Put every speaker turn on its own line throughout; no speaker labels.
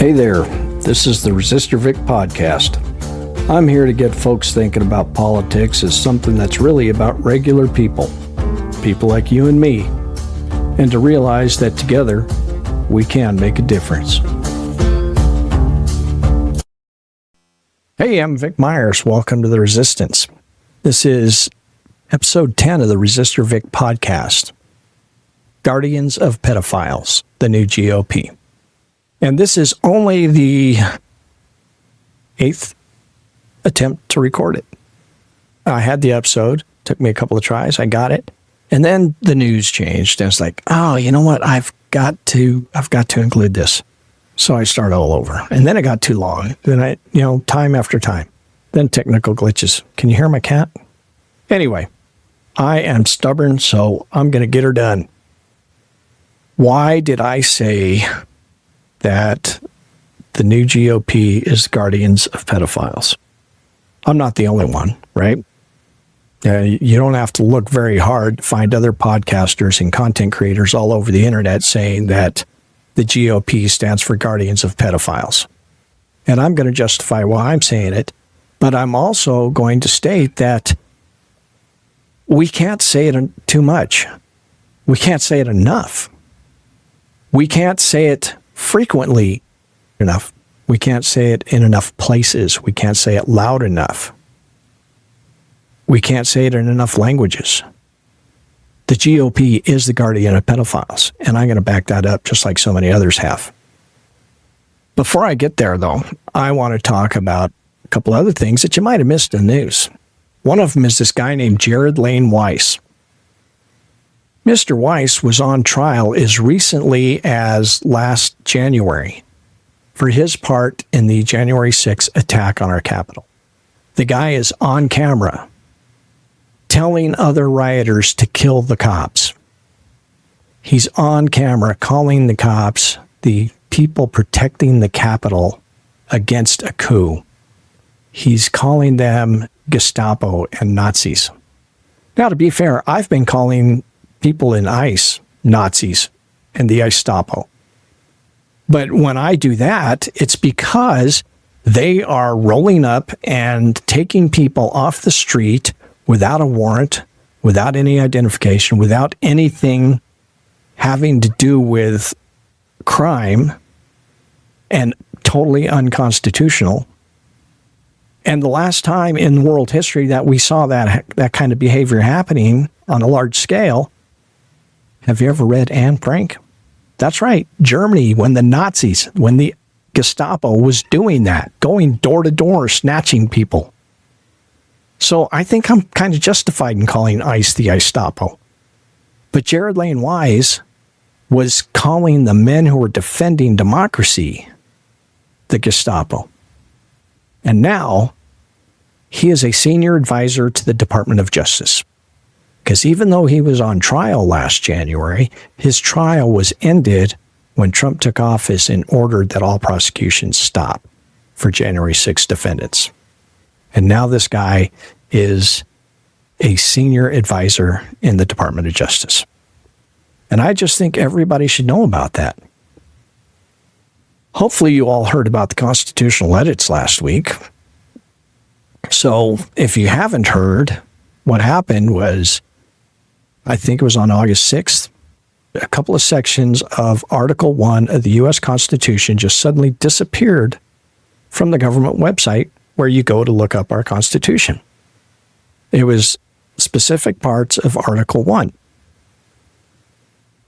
Hey there, this is the Resistor Vic podcast. I'm here to get folks thinking about politics as something that's really about regular people like you and me, and to realize that together we can make a difference. Hey, I'm Vic Myers. Welcome to The Resistance. This is episode 10 of the Resistor Vic podcast, Guardians of Pedophiles, the new GOP. And this is only the 8th attempt to record it. I had the episode, took me a couple of tries, I got it, and then the news changed, and it's like, oh, you know what, I've got to include this. So I started all over, and then it got too long. Then time after time, then technical glitches. Can you hear my cat? Anyway, I am stubborn, so I'm going to get her done. Why did I say that the new GOP is guardians of pedophiles? I'm not the only one, right? You don't have to look very hard to find other podcasters and content creators all over the internet saying that the GOP stands for guardians of pedophiles. And I'm going to justify why I'm saying it, but I'm also going to state that we can't say it too much. We can't say it enough. We can't say it frequently enough. We can't say it in enough places. We can't say it loud enough. We can't say it in enough languages. The GOP is the guardian of pedophiles, and I'm going to back that up just like so many others have. Before I get there, though, I want to talk about a couple other things that you might have missed in the news. One of them is this guy named Jared Lane Weiss. Mr. Weiss was on trial as recently as last January for his part in the January 6th attack on our Capitol. The guy is on camera telling other rioters to kill the cops. He's on camera calling the cops the people protecting the Capitol against a coup. He's calling them Gestapo and Nazis. Now, to be fair, I've been calling people in ICE Nazis and the Gestapo. But when I do that, it's because they are rolling up and taking people off the street without a warrant, without any identification, without anything having to do with crime, and totally unconstitutional. And the last time in world history that we saw that kind of behavior happening on a large scale, have you ever read Anne Frank? That's right. Germany, when the Gestapo was doing that, going door to door, snatching people. So I think I'm kind of justified in calling ICE the Gestapo. But Jared Lane Weiss was calling the men who were defending democracy the Gestapo. And now he is a senior advisor to the Department of Justice. Because even though he was on trial last January, his trial was ended when Trump took office and ordered that all prosecutions stop for January 6 defendants. And now this guy is a senior advisor in the Department of Justice. And I just think everybody should know about that. Hopefully you all heard about the constitutional edits last week. So if you haven't heard, what happened was, I think it was on August 6th, a couple of sections of Article 1 of the U.S. Constitution just suddenly disappeared from the government website where you go to look up our Constitution. It was specific parts of Article 1.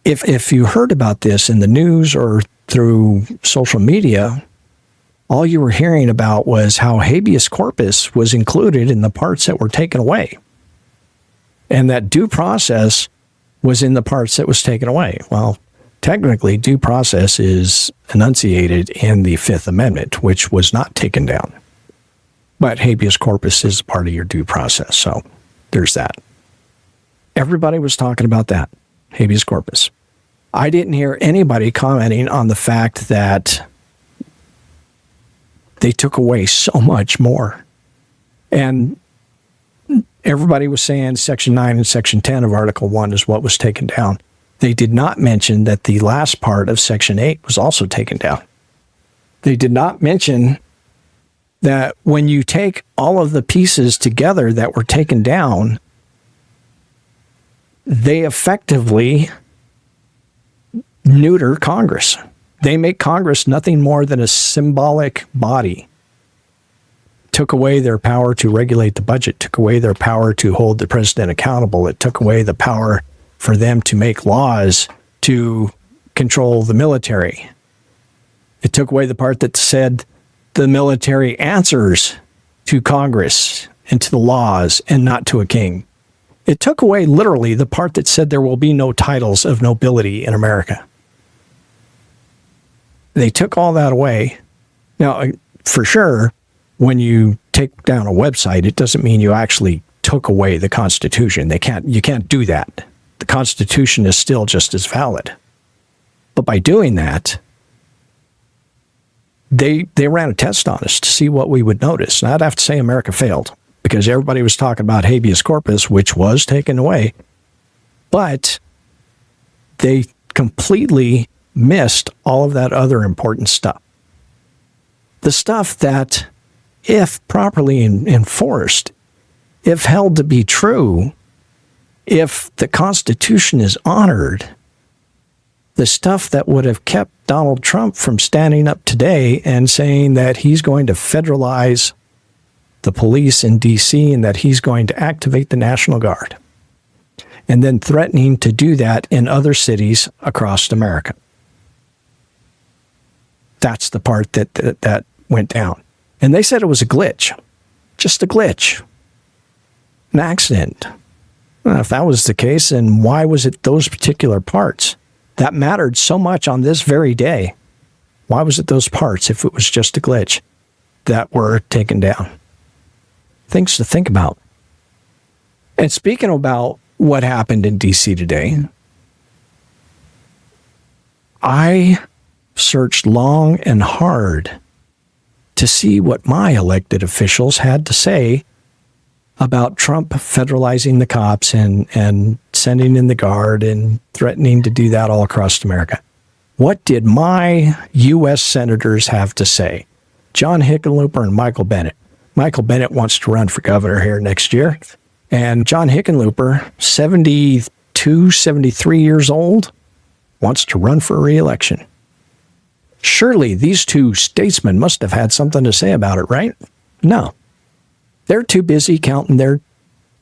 If you heard about this in the news or through social media, all you were hearing about was how habeas corpus was included in the parts that were taken away. And that due process was in the parts that was taken away. Well, technically, due process is enunciated in the Fifth Amendment, which was not taken down. But habeas corpus is part of your due process, so there's that. Everybody was talking about that, habeas corpus. I didn't hear anybody commenting on the fact that they took away so much more. And everybody was saying Section 9 and Section 10 of Article 1 is what was taken down. They did not mention that the last part of Section 8 was also taken down. They did not mention that when you take all of the pieces together that were taken down, they effectively neuter Congress. They make Congress nothing more than a symbolic body. Took away their power to regulate the budget, took away their power to hold the president accountable. It took away the power for them to make laws to control the military. It took away the part that said the military answers to Congress and to the laws and not to a king. It took away literally the part that said there will be no titles of nobility in America. They took all that away. Now, for sure, when you take down a website, it doesn't mean you actually took away the Constitution. You can't do that. The Constitution is still just as valid. But by doing that, they ran a test on us to see what we would notice. And I'd have to say America failed, because everybody was talking about habeas corpus, which was taken away. But they completely missed all of that other important stuff. The stuff that, if properly enforced, if held to be true, if the Constitution is honored, the stuff that would have kept Donald Trump from standing up today and saying that he's going to federalize the police in D.C. and that he's going to activate the National Guard, and then threatening to do that in other cities across America. That's the part that went down. And they said it was a glitch, just a glitch, an accident. Well, if that was the case, then why was it those particular parts that mattered so much on this very day? Why was it those parts, if it was just a glitch, that were taken down? Things to think about. And speaking about what happened in D.C. today, I searched long and hard to see what my elected officials had to say about Trump federalizing the cops and sending in the Guard and threatening to do that all across America. What did my U.S. senators have to say? John Hickenlooper and Michael Bennet. Michael Bennet wants to run for governor here next year. And John Hickenlooper, 72, 73 years old, wants to run for re-election. Surely these two statesmen must have had something to say about it, right? No. They're too busy counting their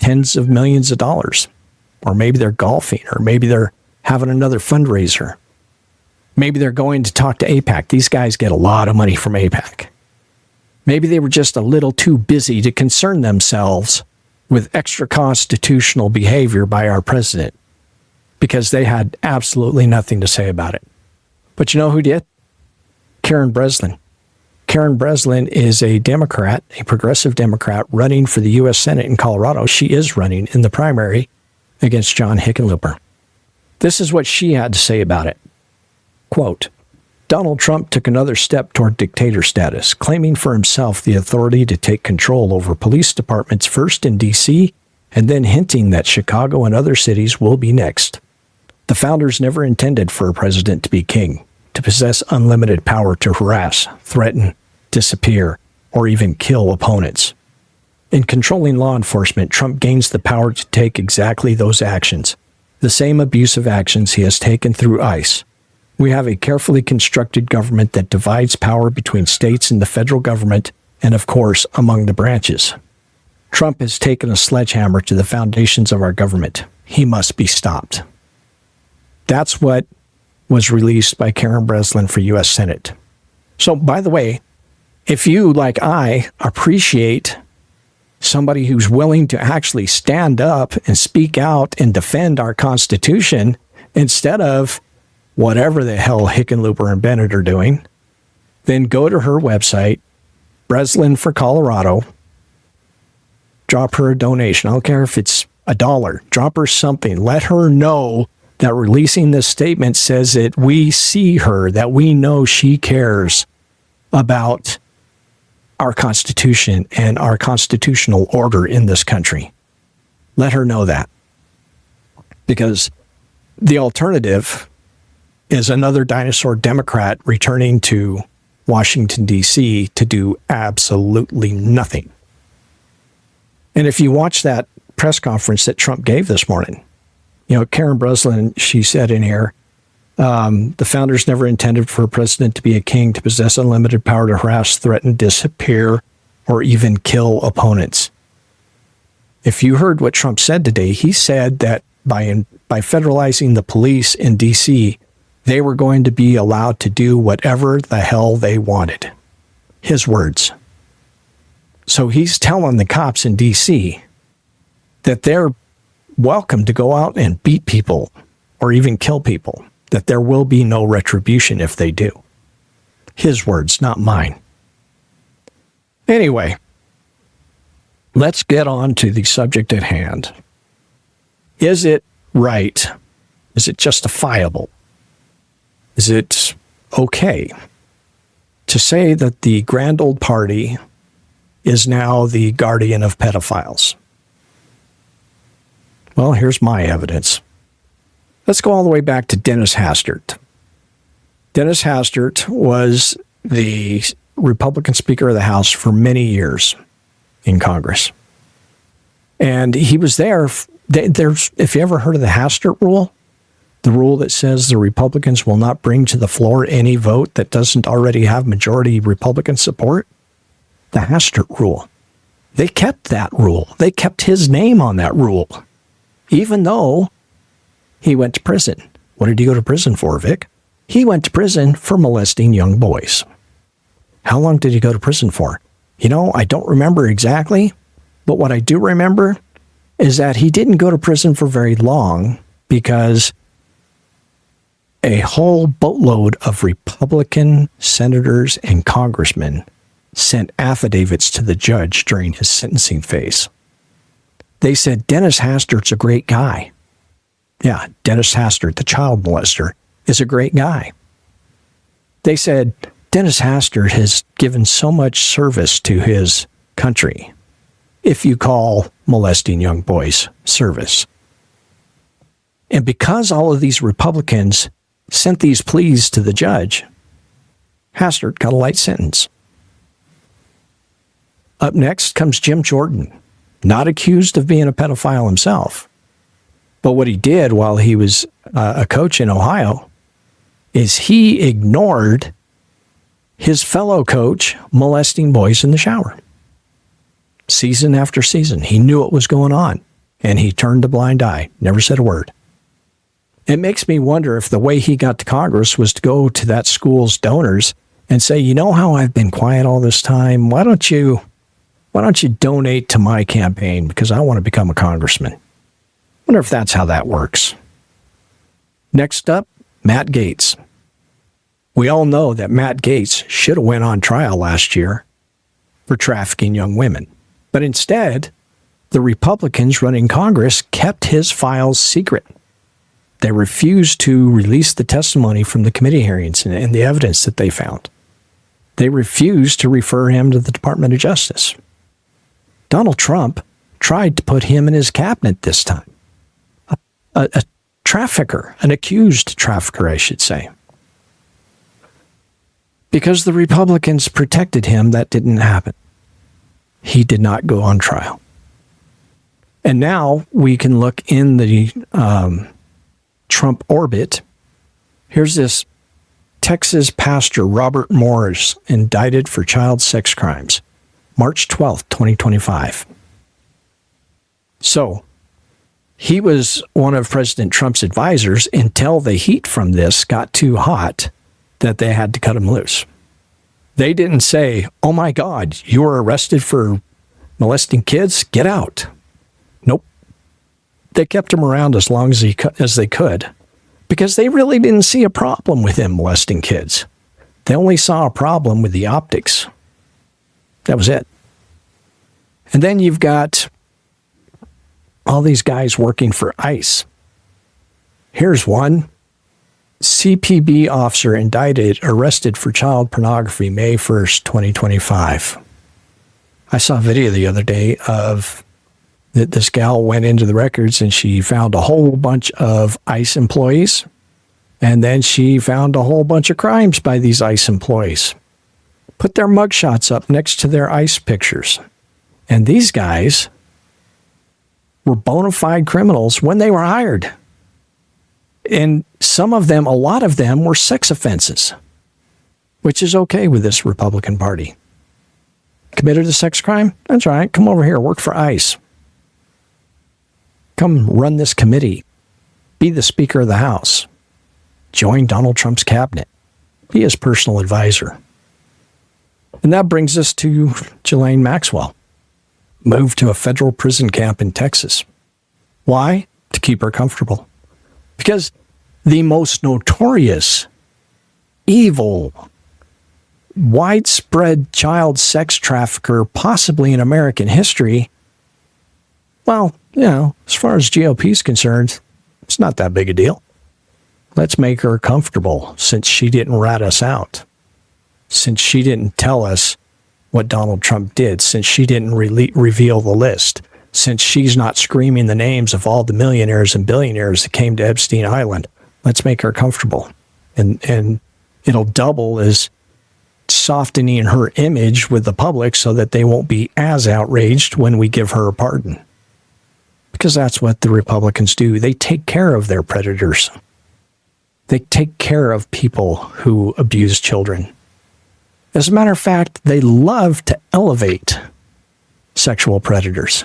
tens of millions of dollars. Or maybe they're golfing, or maybe they're having another fundraiser. Maybe they're going to talk to AIPAC. These guys get a lot of money from AIPAC. Maybe they were just a little too busy to concern themselves with extra constitutional behavior by our president, because they had absolutely nothing to say about it. But you know who did? Karen Breslin. Karen Breslin is a Democrat, a progressive Democrat, running for the U.S. Senate in Colorado. She is running in the primary against John Hickenlooper. This is what she had to say about it. Quote, Donald Trump took another step toward dictator status, claiming for himself the authority to take control over police departments first in D.C., and then hinting that Chicago and other cities will be next. The founders never intended for a president to be king, to possess unlimited power to harass, threaten, disappear, or even kill opponents. In controlling law enforcement, Trump gains the power to take exactly those actions, the same abusive actions he has taken through ICE. We have a carefully constructed government that divides power between states and the federal government, and of course, among the branches. Trump has taken a sledgehammer to the foundations of our government. He must be stopped. That's what was released by Karen Breslin for U.S. Senate. So, by the way, if you, like I, appreciate somebody who's willing to actually stand up and speak out and defend our Constitution instead of whatever the hell Hickenlooper and Bennett are doing, then go to her website, Breslin for Colorado, drop her a donation. I don't care if it's $1. Drop her something. Let her know that releasing this statement says that we see her, that we know she cares about our Constitution and our constitutional order in this country. Let her know that. Because the alternative is another dinosaur Democrat returning to Washington, D.C. to do absolutely nothing. And if you watch that press conference that Trump gave this morning, Karen Breslin, she said in here, the founders never intended for a president to be a king, to possess unlimited power to harass, threaten, disappear, or even kill opponents. If you heard what Trump said today, he said that by federalizing the police in D.C., they were going to be allowed to do whatever the hell they wanted. His words. So he's telling the cops in D.C. that they're welcome to go out and beat people or even kill people, that there will be no retribution if they do. His words, not mine. Anyway, let's get on to the subject at hand. Is it right? Is it justifiable? Is it okay to say that the grand old party is now the guardian of pedophiles? Well, here's my evidence. Let's go all the way back to Dennis Hastert. Dennis Hastert was the Republican Speaker of the House for many years in Congress. And he was there. If you ever heard of the Hastert rule, the rule that says the Republicans will not bring to the floor any vote that doesn't already have majority Republican support, the Hastert rule. They kept that rule. They kept his name on that rule, even though he went to prison. What did he go to prison for, Vic? He went to prison for molesting young boys. How long did he go to prison for? I don't remember exactly, but what I do remember is that he didn't go to prison for very long because a whole boatload of Republican senators and congressmen sent affidavits to the judge during his sentencing phase. They said, Dennis Hastert's a great guy. Yeah, Dennis Hastert, the child molester, is a great guy. They said, Dennis Hastert has given so much service to his country, if you call molesting young boys service. And because all of these Republicans sent these pleas to the judge, Hastert got a light sentence. Up next comes Jim Jordan, not accused of being a pedophile himself. But what he did while he was a coach in Ohio is he ignored his fellow coach molesting boys in the shower. Season after season, he knew what was going on, and he turned a blind eye, never said a word. It makes me wonder if the way he got to Congress was to go to that school's donors and say, how I've been quiet all this time? Why don't you donate to my campaign because I want to become a congressman? Wonder if that's how that works. Next up, Matt Gaetz. We all know that Matt Gaetz should have went on trial last year for trafficking young women. But instead, the Republicans running Congress kept his files secret. They refused to release the testimony from the committee hearings and the evidence that they found. They refused to refer him to the Department of Justice. Donald Trump tried to put him in his cabinet this time. A trafficker, an accused trafficker, I should say. Because the Republicans protected him, that didn't happen. He did not go on trial. And now we can look in the Trump orbit. Here's this Texas pastor, Robert Morris, indicted for child sex crimes, March 12th, 2025. So, he was one of President Trump's advisors until the heat from this got too hot that they had to cut him loose. They didn't say, oh my God, you were arrested for molesting kids? Get out. Nope. They kept him around as long as they could because they really didn't see a problem with him molesting kids. They only saw a problem with the optics. That was it. And then you've got all these guys working for ICE. Here's one. CPB officer indicted, arrested for child pornography, May 1st, 2025. I saw a video the other day of this gal went into the records and she found a whole bunch of ICE employees. And then she found a whole bunch of crimes by these ICE employees. put their mugshots up next to their ICE pictures. And these guys were bona fide criminals when they were hired. And some of them, a lot of them, were sex offenses, which is okay with this Republican Party. Committed a sex crime? That's right. Come over here. Work for ICE. Come run this committee. Be the Speaker of the House. Join Donald Trump's cabinet. Be his personal advisor. And that brings us to Ghislaine Maxwell. Moved to a federal prison camp in Texas. Why? To keep her comfortable. Because the most notorious, evil, widespread child sex trafficker possibly in American history, well, as far as GOP is concerned, it's not that big a deal. Let's make her comfortable since she didn't rat us out, since she didn't tell us what Donald Trump did, since she didn't reveal the list, since she's not screaming the names of all the millionaires and billionaires that came to Epstein Island. Let's make her comfortable. And it'll double as softening her image with the public so that they won't be as outraged when we give her a pardon. Because that's what the Republicans do. They take care of their predators. They take care of people who abuse children. As a matter of fact, they love to elevate sexual predators.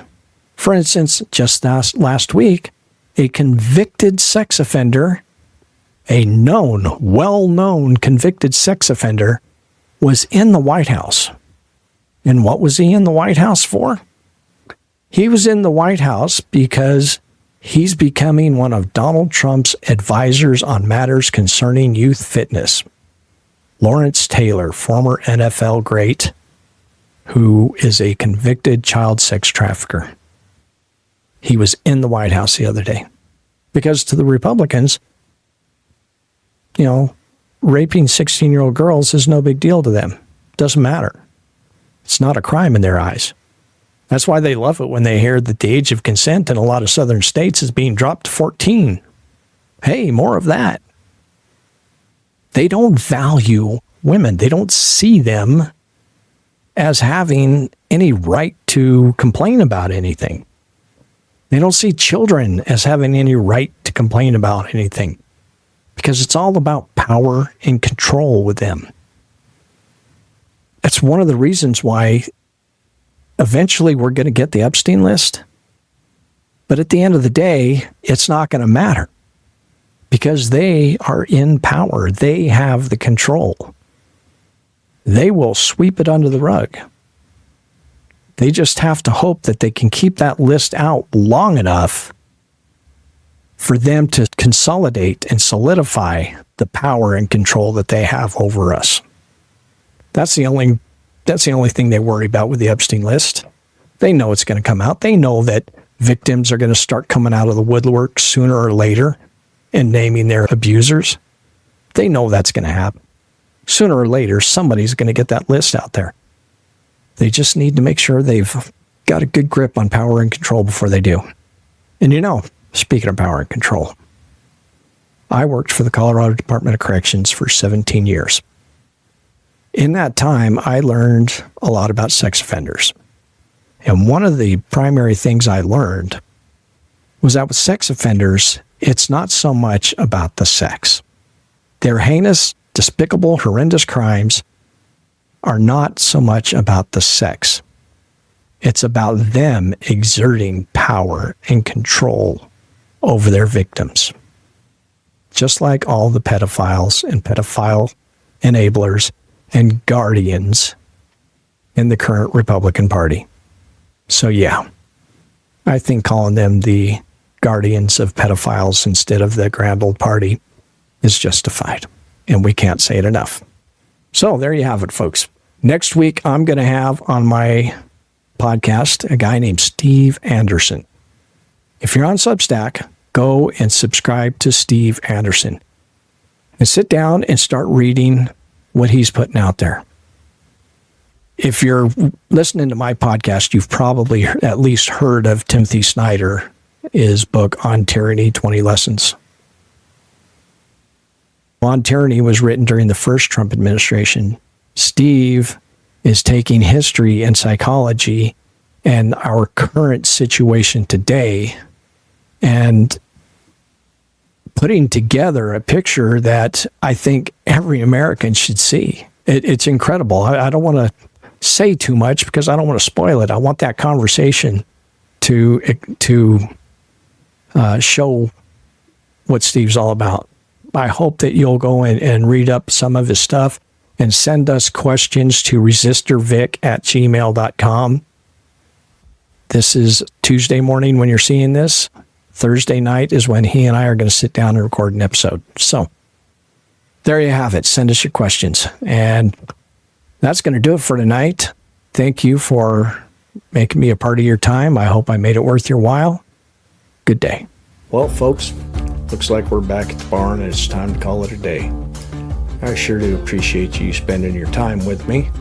For instance, just last week, a convicted sex offender, a well-known convicted sex offender, was in the White House. And what was he in the White House for? He was in the White House because he's becoming one of Donald Trump's advisors on matters concerning youth fitness. Lawrence Taylor, former NFL great, who is a convicted child sex trafficker. He was in the White House the other day. Because to the Republicans, raping 16-year-old girls is no big deal to them. Doesn't matter. It's not a crime in their eyes. That's why they love it when they hear that the age of consent in a lot of southern states is being dropped to 14. Hey, more of that. They don't value women. They don't see them as having any right to complain about anything. They don't see children as having any right to complain about anything because it's all about power and control with them. That's one of the reasons why eventually we're going to get the Epstein list. But at the end of the day, it's not going to matter because they are in power. They have the control. They will sweep it under the rug. They just have to hope that they can keep that list out long enough for them to consolidate and solidify the power and control that they have over us. That's the only thing they worry about with the Epstein list. They know it's going to come out. They know that victims are going to start coming out of the woodwork sooner or later and naming their abusers. They know that's going to happen. Sooner or later, somebody's going to get that list out there. They just need to make sure they've got a good grip on power and control before they do. And speaking of power and control, I worked for the Colorado Department of Corrections for 17 years. In that time, I learned a lot about sex offenders. And one of the primary things I learned was that with sex offenders, it's not so much about the sex. Their heinous, despicable, horrendous crimes are not so much about the sex. It's about them exerting power and control over their victims. Just like all the pedophiles and pedophile enablers and guardians in the current Republican Party. So yeah, I think calling them the guardians of pedophiles instead of the grand old party is justified. And we can't say it enough. So there you have it, folks. Next week, I'm going to have on my podcast a guy named Steve Anderson. If you're on Substack, go and subscribe to Steve Anderson and sit down and start reading what he's putting out there. If you're listening to my podcast, you've probably at least heard of Timothy Snyder, his book On Tyranny, 20 Lessons. On Tyranny was written during the first Trump administration. Steve is taking history and psychology and our current situation today and putting together a picture that I think every American should see. It's incredible. I don't want to say too much because I don't want to spoil it. I want that conversation to show what Steve's all about. I hope that you'll go and read up some of his stuff and send us questions to resistorvic@gmail.com. This is Tuesday morning when you're seeing this. Thursday night is when he and I are going to sit down and record an episode. So there you have it. Send us your questions. And that's going to do it for tonight. Thank you for making me a part of your time. I hope I made it worth your while. Good day. Well, folks, looks like we're back at the barn and it's time to call it a day. I sure do appreciate you spending your time with me.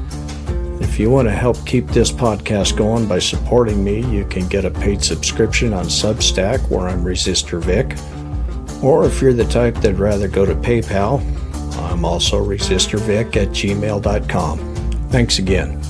If you want to help keep this podcast going by supporting me, you can get a paid subscription on Substack, where I'm Resistor Vic. Or if you're the type that'd rather go to PayPal, I'm also resistorvic@gmail.com. Thanks again.